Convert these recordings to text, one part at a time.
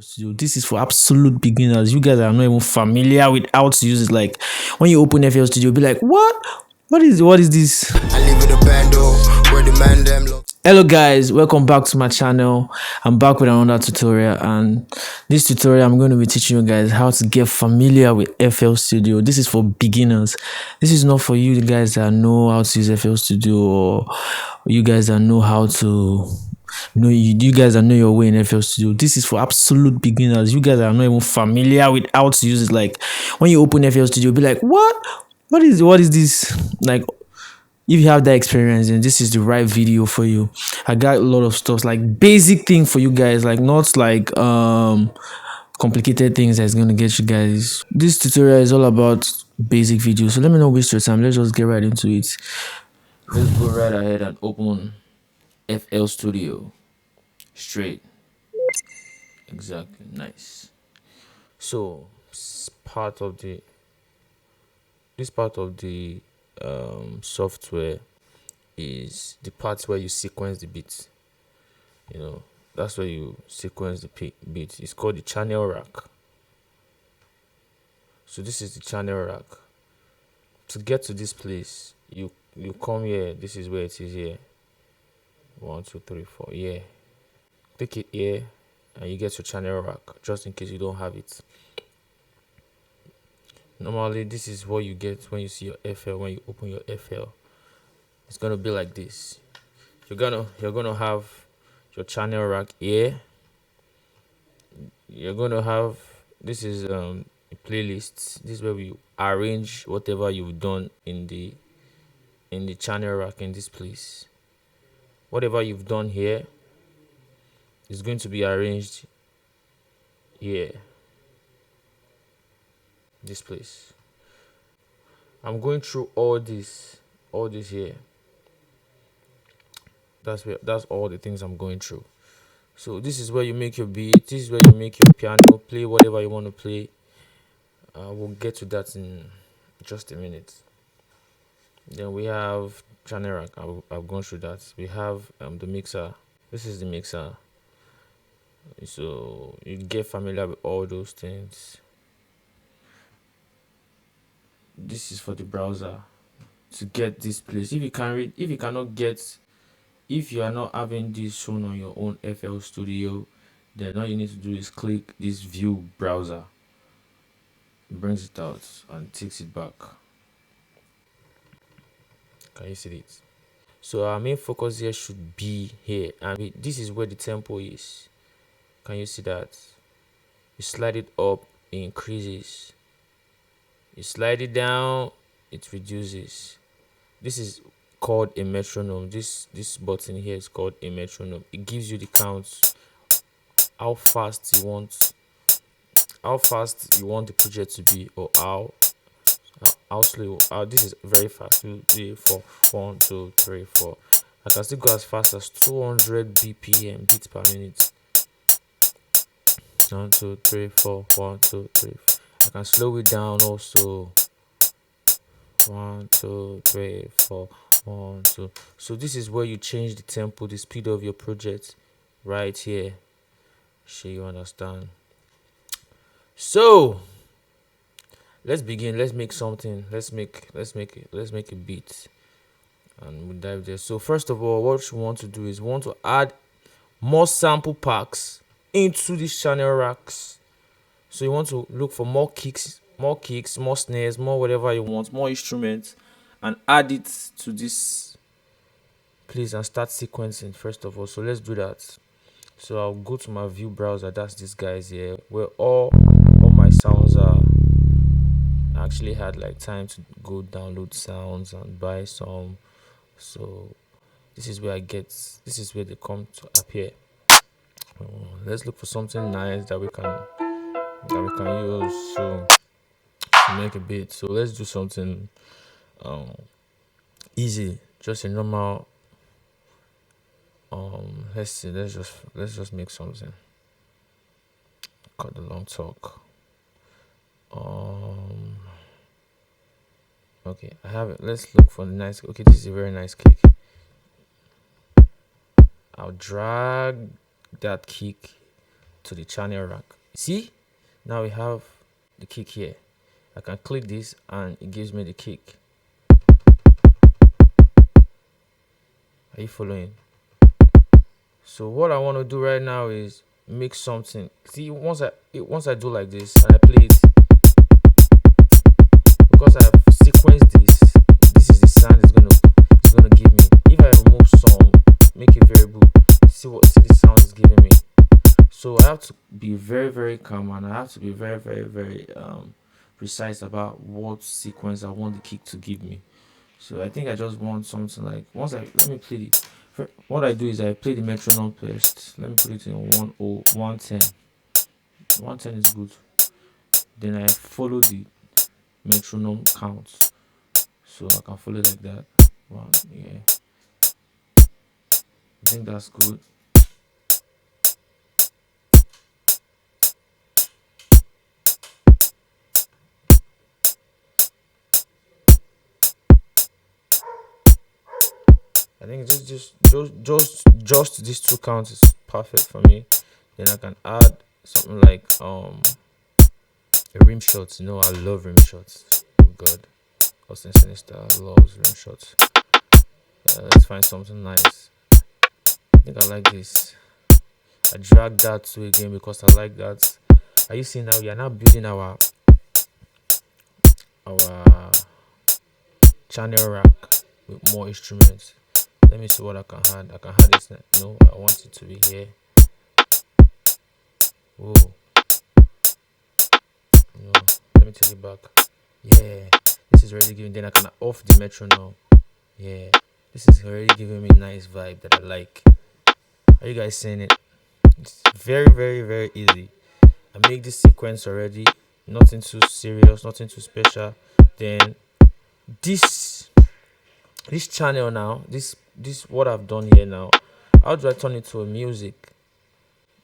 Studio. This is for absolute beginners. You guys are not even familiar with how to use it. Like when you open FL Studio, be like, what? What is this? I live with a bando where the man them look. Hello guys, welcome back to my channel. I'm back with another tutorial, and this tutorial I'm going to be teaching you guys how to get familiar with FL Studio. This is for beginners. This is not for you guys that know how to use FL Studio, or you guys that know how to you guys that know your way in FL Studio. This is for absolute beginners. You guys are not even familiar with how to use it. Like when you open FL Studio, be like, what is this? Like if you have that experience, then this is the right video for you. I got a lot of stuff, like basic thing for you guys, like not like complicated things that's going to get you guys. This tutorial is all about basic videos, so let me not waste your time. Let's just get right into it. Let's go right ahead and open FL Studio straight. Exactly. Nice. So part of the software is the part where you sequence the beats. That's where you sequence the beat. It's called the channel rack. So this is the channel rack. To get to this place, you come here. This is where it is here. 1 2 3 4. Yeah, click it here and you get your channel rack, just in case you don't have it. Normally this is what you get when you see your FL. When you open your FL, it's gonna be like this. You're gonna have your channel rack here. You're gonna have, this is a playlist. This is where we arrange whatever you've done in the channel rack. In this place, whatever you've done here is going to be arranged here, this place. I'm going through all this here. That's all the things I'm going through. So this is where you make your beat. This is where you make your piano, play whatever you want to play. We'll get to that in just a minute. Then we have channel rack. I've gone through that. We have the mixer. This is the mixer. So you get familiar with all those things. This is for the browser to get this place. If you are not having this shown on your own FL Studio, then all you need to do is click this view browser. It brings it out and takes it back. Can you see it? So our main focus here should be here, and this is where the tempo is. Can you see that? You slide it up, it increases. You slide it down, it reduces. This is called a metronome. This button here is called a metronome. It gives you the counts, how fast you want the project to be, or how slow. This is very fast. 2 3 4 1 2 3 4. I can still go as fast as 200 bpm, beats per minute. 1 2 3 4 1 2 3 4. I can slow it down also. 1 2 3 4 1 2. So this is where you change the tempo, the speed of your project, right here. Sure you understand. So let's begin. Let's make something. Let's make a beat, and we'll dive there. So first of all, what you want to do is want to add more sample packs into these channel racks. So you want to look for more kicks, more snares, more whatever you want, more instruments, and add it to this place and start sequencing first of all. So let's do that. So I'll go to my view browser. That's this guys here, where all my sounds are. I actually had like time to go download sounds and buy some. So this is where they come to appear. Let's look for something nice that we can use to make a beat. So let's do something easy, just a normal. Let's see. Let's just make something. Cut the long talk. Okay, I have it. Let's look for the nice. Okay, this is a very nice kick. I'll drag that kick to the channel rack. See, now we have the kick here. I can click this and it gives me the kick. Are you following? So what I want to do right now is make something. See, once I do like this and I play it, because I've sequenced this is the sound it's gonna give me. If I remove some, make a variable, see the sound it's giving me. So I have to be very very calm, and I have to be very very very precise about what sequence I want the kick to give me. So I think I just want something like, let me play it. What I do is I play the metronome first. Let me put it in 110. 110 is good. Then I follow the metronome count. So I can follow it like that. One, yeah. I think that's good. I think just these two counts is perfect for me. Then I can add something like a rim shot. You know, I love rim shots. Oh god, Austin Sinister loves rim shots. Let's find something nice. I think I like this. I drag that to again because I like that. Are you seeing now? We are now building our channel rack with more instruments. Let me see what I can add. I can add this. No, I want it to be here. Oh, no. Let me take it back. Yeah, this is already giving. Then I can off the metronome. Yeah, this is already giving me nice vibe that I like. Are you guys seeing it? It's very, very, very easy. I make this sequence already. Nothing too serious, nothing too special. Then this channel now, this what I've done here now. How do I turn it to a music?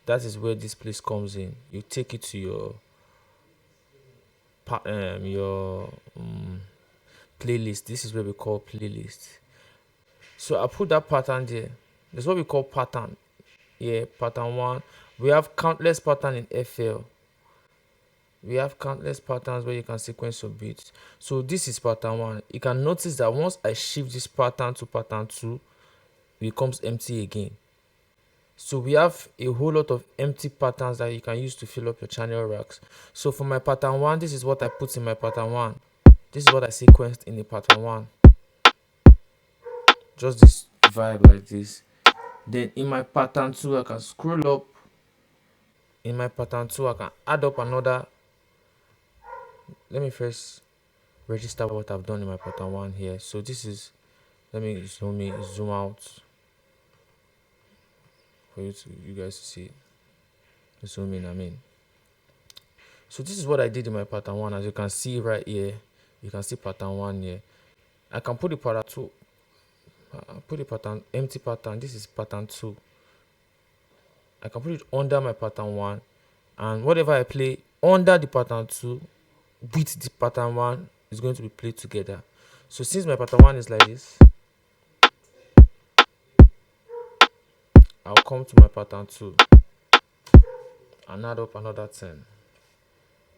That is where this place comes in. You take it to your playlist. This is what we call playlist. So I put that pattern there. That's what we call pattern. Yeah, pattern 1. We have countless pattern in FL. We have countless patterns where you can sequence your beats. So this is pattern 1. You can notice that once I shift this pattern to pattern 2, it becomes empty again. So we have a whole lot of empty patterns that you can use to fill up your channel racks. So for my pattern 1, this is what I put in my pattern 1. This is what I sequenced in the pattern 1. Just this vibe like this. Then in my pattern 2, I can scroll up. In my pattern 2, I can add up another. Let me first register what I've done in my pattern 1 here. So this is, let me zoom out for you guys to see. Zoom in, I mean. So this is what I did in my pattern 1. As you can see right here, you can see pattern 1 here. I can put the pattern 2. Put the pattern, empty pattern. This is pattern 2. I can put it under my pattern 1, and whatever I play under the pattern 2 with the pattern 1 is going to be played together. So since my pattern 1 is like this, I'll come to my pattern 2 and add up another 10.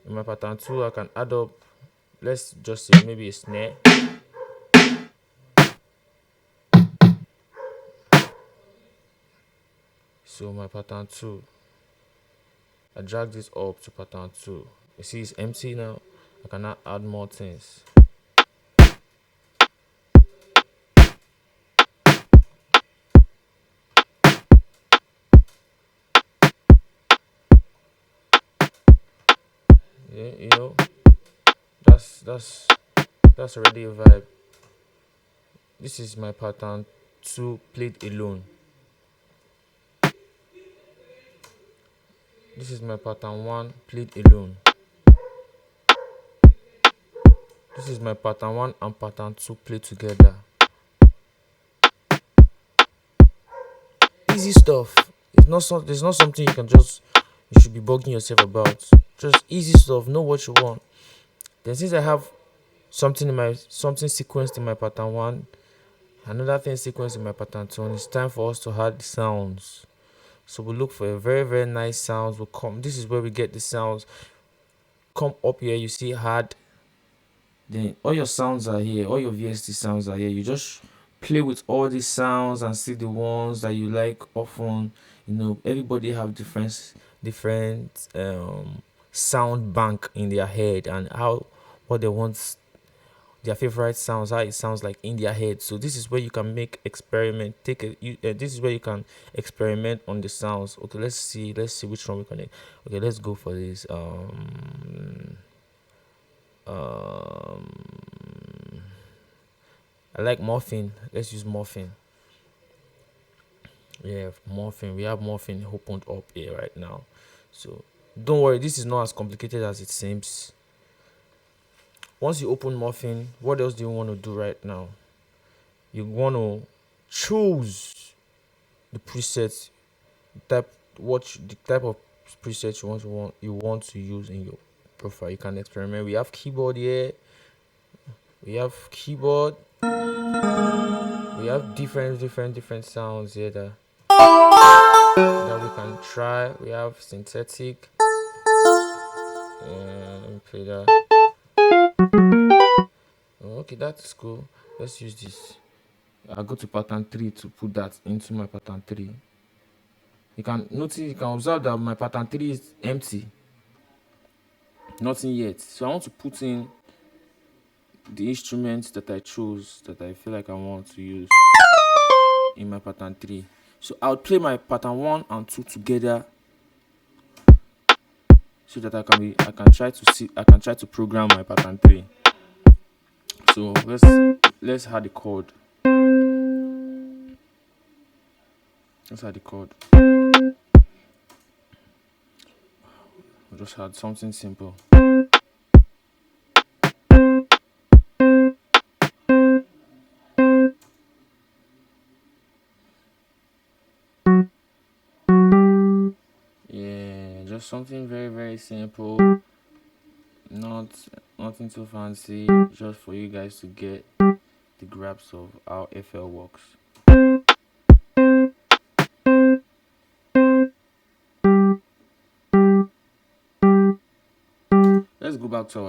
In my pattern 2, I can add up, let's just say maybe a snare. So my pattern 2, I drag this up to pattern 2. You see it's empty now. I can now add more things. Yeah, you know, that's already a vibe. This is my pattern 2 played alone. This is my pattern 1 played alone. This is my pattern 1 and pattern 2 played together. Easy stuff. There's not something you should be bugging yourself about. Just easy stuff. Know what you want. Then since I have something sequenced in my pattern 1, another thing sequenced in my pattern 2, and it's time for us to add the sounds. So we look for a very very nice sounds. Will come. This is where we get the sounds. Come up here. You see hard. Then all your sounds are here. All your VST sounds are here. You just play with all these sounds and see the ones that you like. Often, everybody have different sound bank in their head and how what they want their favorite sounds, how it sounds like in their head. So this is where you can make experiment. This is where you can experiment on the sounds. Okay, let's see which one we connect. Okay, let's go for this. Um, I like morphine. Let's use morphine. Yeah, morphine. We have morphine opened up here right now. So don't worry, this is not as complicated as it seems. Once you open morphine, what else do you want to do right now? You want to choose the presets type, the type of presets you want to use in your profile. You can experiment. We have keyboard here. We have keyboard. We have different sounds here that we can try. We have synthetic. Let me play that. Oh, okay, that's cool. Let's use this. I'll go to pattern 3 to put that into my pattern 3. You can observe that my pattern 3 is empty. Nothing yet. So I want to put in the instruments that I chose that I feel like I want to use in my pattern 3. So I'll play my pattern 1 and 2 together so that I can try to program my pattern 3. So let's add the chord. Let's add the chord. I'll just add something simple. Yeah, just something very very simple. Not nothing too fancy, just for you guys to get the grasp of how FL works. Let's go back to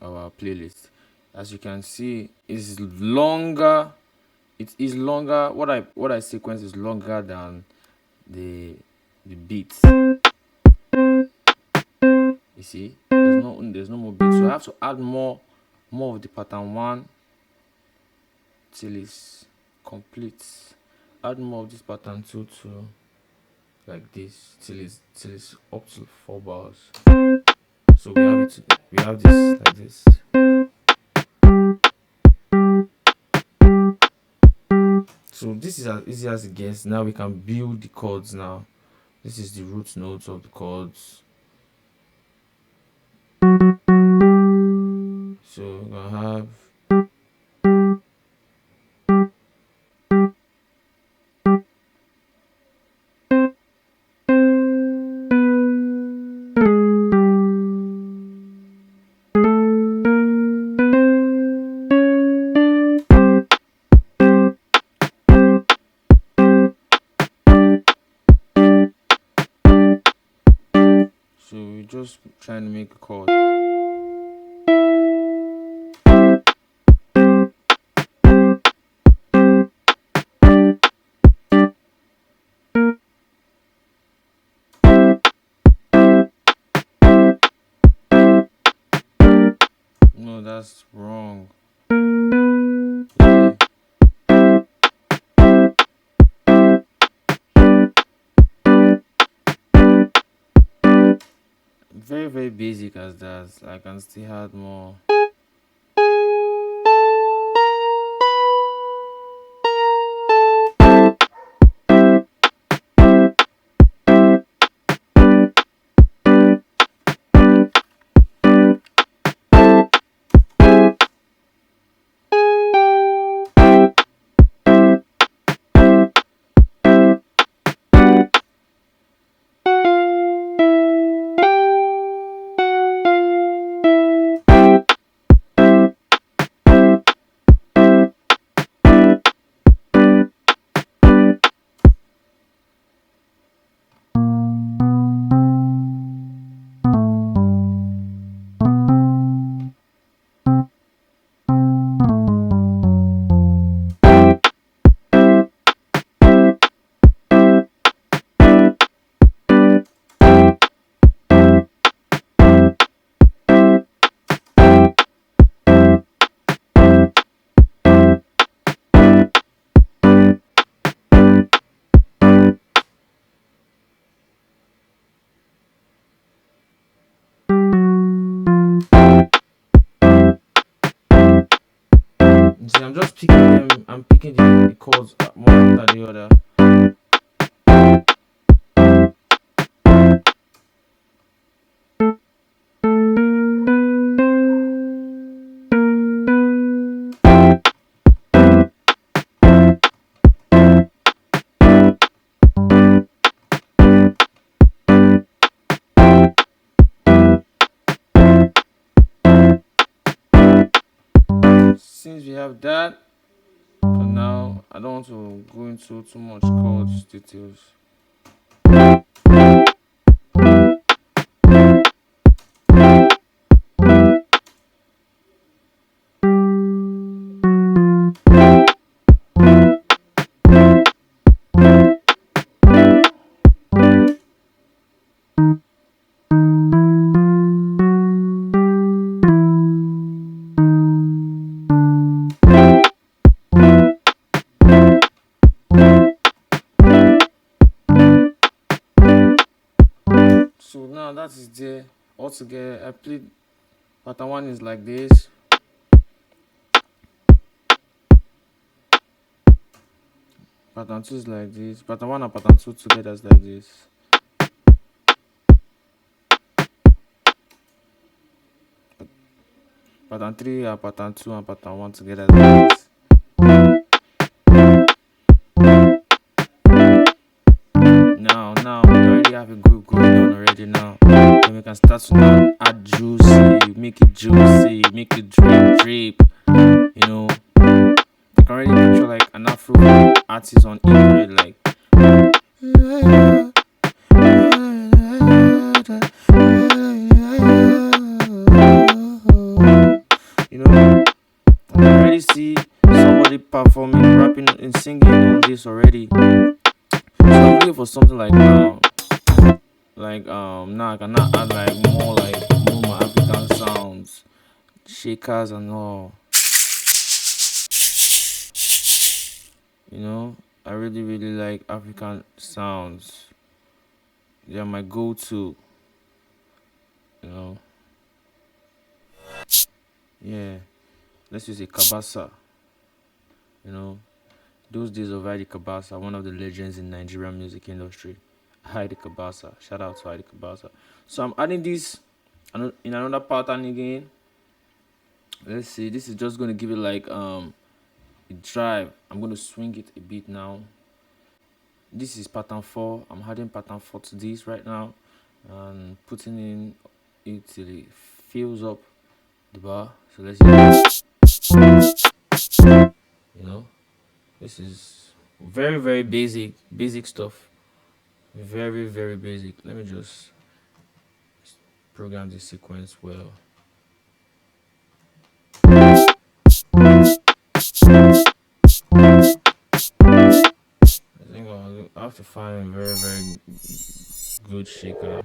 our playlist. As you can see, it's longer. It is longer. What I sequence is longer than the beats. You see, there's no more beats. So I have to add more of the pattern 1 till it's complete. Add more of this pattern 2 to like this till it's up to 4 bars. So we have this like this. So this is as easy as it gets. Now we can build the chords now. This is the root notes of the chords. So we're gonna have so we're just trying to make a chord. No, that's wrong. Yeah. Very very basic as that. I can still add more. See, I'm just picking them. I'm picking the chords one after the other. Since we have that, for now, I don't want to go into too much chords details. So now that is there altogether. I played pattern one is like this. Pattern two is like this. Pattern one and pattern two together is like this. Pattern three and pattern two and pattern one together is like this. Now we already have a group going on already now. Then we can start to now add juicy, make it juicy, make it drip. You know, I can already picture like an Afro artist on Ingrid, like. You know, I can already see somebody performing, rapping, and singing on this already. So I'm looking for something like now I cannot add like more African sounds, shakers and all. You know, I really like African sounds. They are my go-to. You know, yeah. Let's use a kabasa. You know, those days of Heidi Kabasa, one of the legends in Nigerian music industry. Heidi Kabasa. Shout out to Heidi Kabasa. So I'm adding this in another pattern again. Let's see. This is just going to give it like a drive. I'm going to swing it a bit now. This is pattern 4. I'm adding pattern 4 to this right now and putting in it till it fills up the bar. So let's you know, this is very basic stuff. Very basic. Let me just program this sequence well. I think I have to find a very good shaker.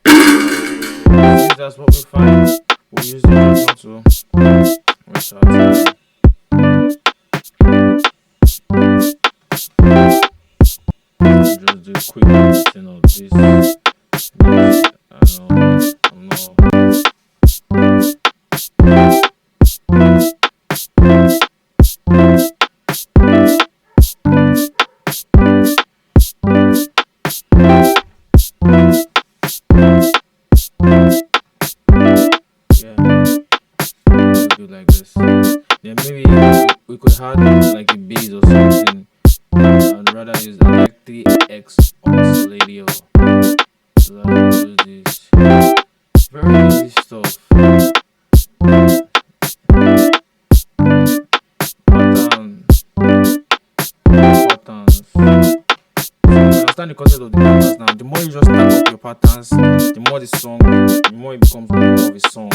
Since that's what we find, we'll use the other to waste our time. Just do a quick editing of this. I know, I'm not. Yeah, do like this. Then maybe we could add like a bass or something. I'd rather use like 3x oscillator. So that I use this. Very easy stuff. Patterns. So you understand the concept of the patterns now. The more you just stack up your patterns, the more it becomes more of a song.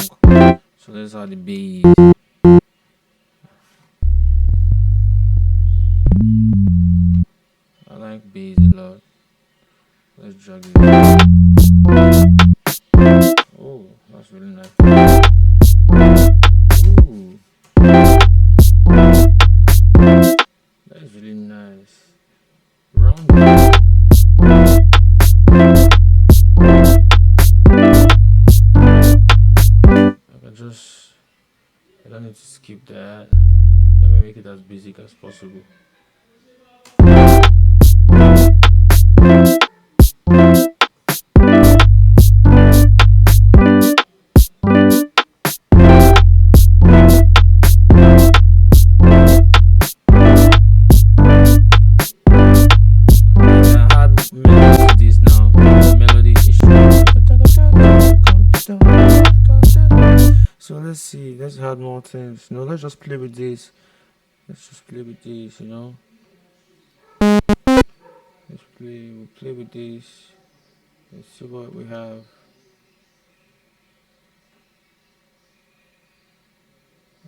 So let's add the bass. I like bass a lot. Let's drag it. Oh, that's really nice. Ooh, that is really nice. Round it. basic as possible. I had melody to this now. Melody issue. So let's see. Let's add more things. No, let's just play with this. Let's just play with this. Let's play. We'll play with this. Let's see what we have.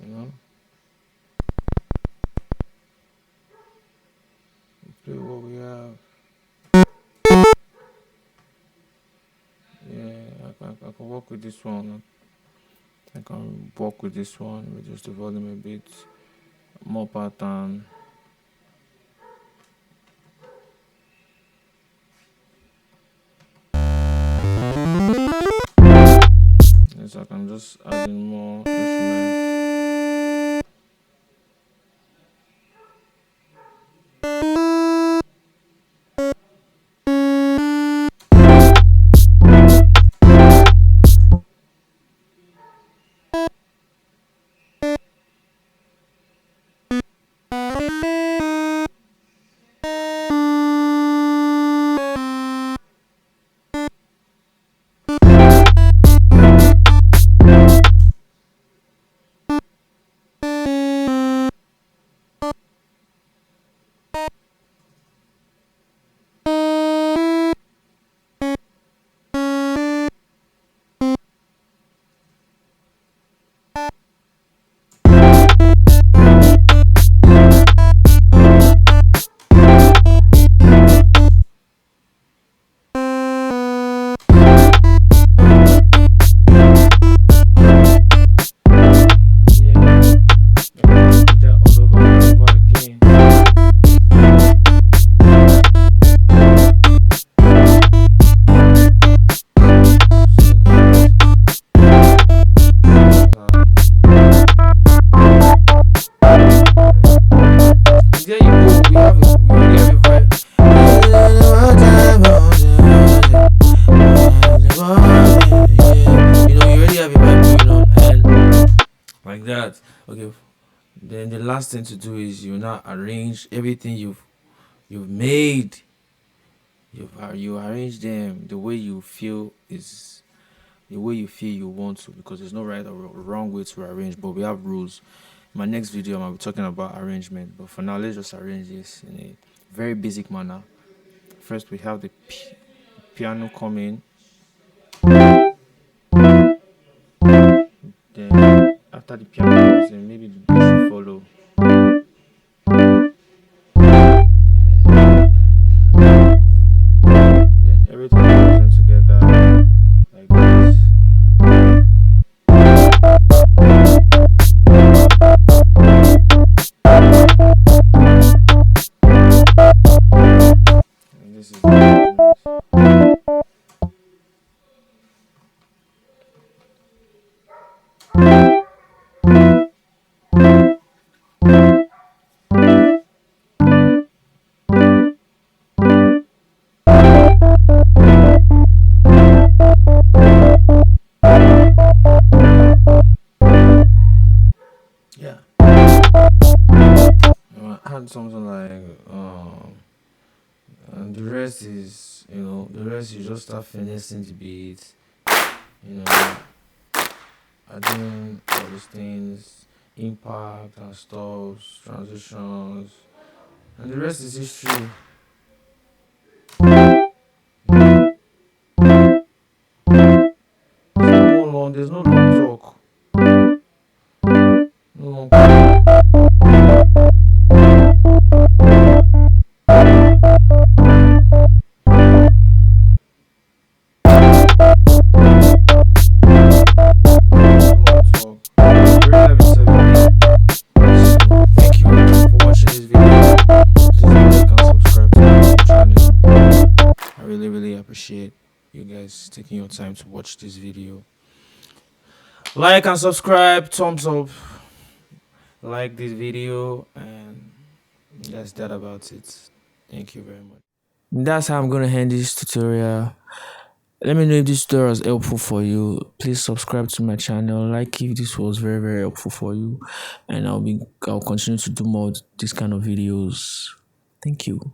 You know. Play what we have. Yeah, I can work with this one. I can work with this one. Reduce the volume a bit. More pattern. Yes, I can just add in more instruments. There you go. We already have a vibe. You already have a vibe going on, and like that. Okay. Then the last thing to do is you now arrange everything you've made. You arrange them the way you feel is the way you feel you want to, because there's no right or wrong way to arrange, but we have rules. In my next video, I'll be talking about arrangement, but for now, let's just arrange this in a very basic manner. First, we have the piano coming, then after the piano comes in, maybe the bass will follow. Then everything goes in together like this. And this is the arrangement. Yeah. I had something like and the rest is the rest you just start finessing the beat, you know, adding all these things, impact and stops, transitions, and the rest is history. There's no long talk. No long talk. Thank you for watching this video. Please like and subscribe to my channel. I really appreciate you guys taking your time to watch this video. Like and subscribe, thumbs up, like this video, and That's that about it. Thank you very much. That's how I'm gonna end this tutorial. Let me know if this tutorial was helpful for you. Please subscribe to my channel. Like if this was very helpful for you, and I'll continue to do more of this kind of videos. Thank you.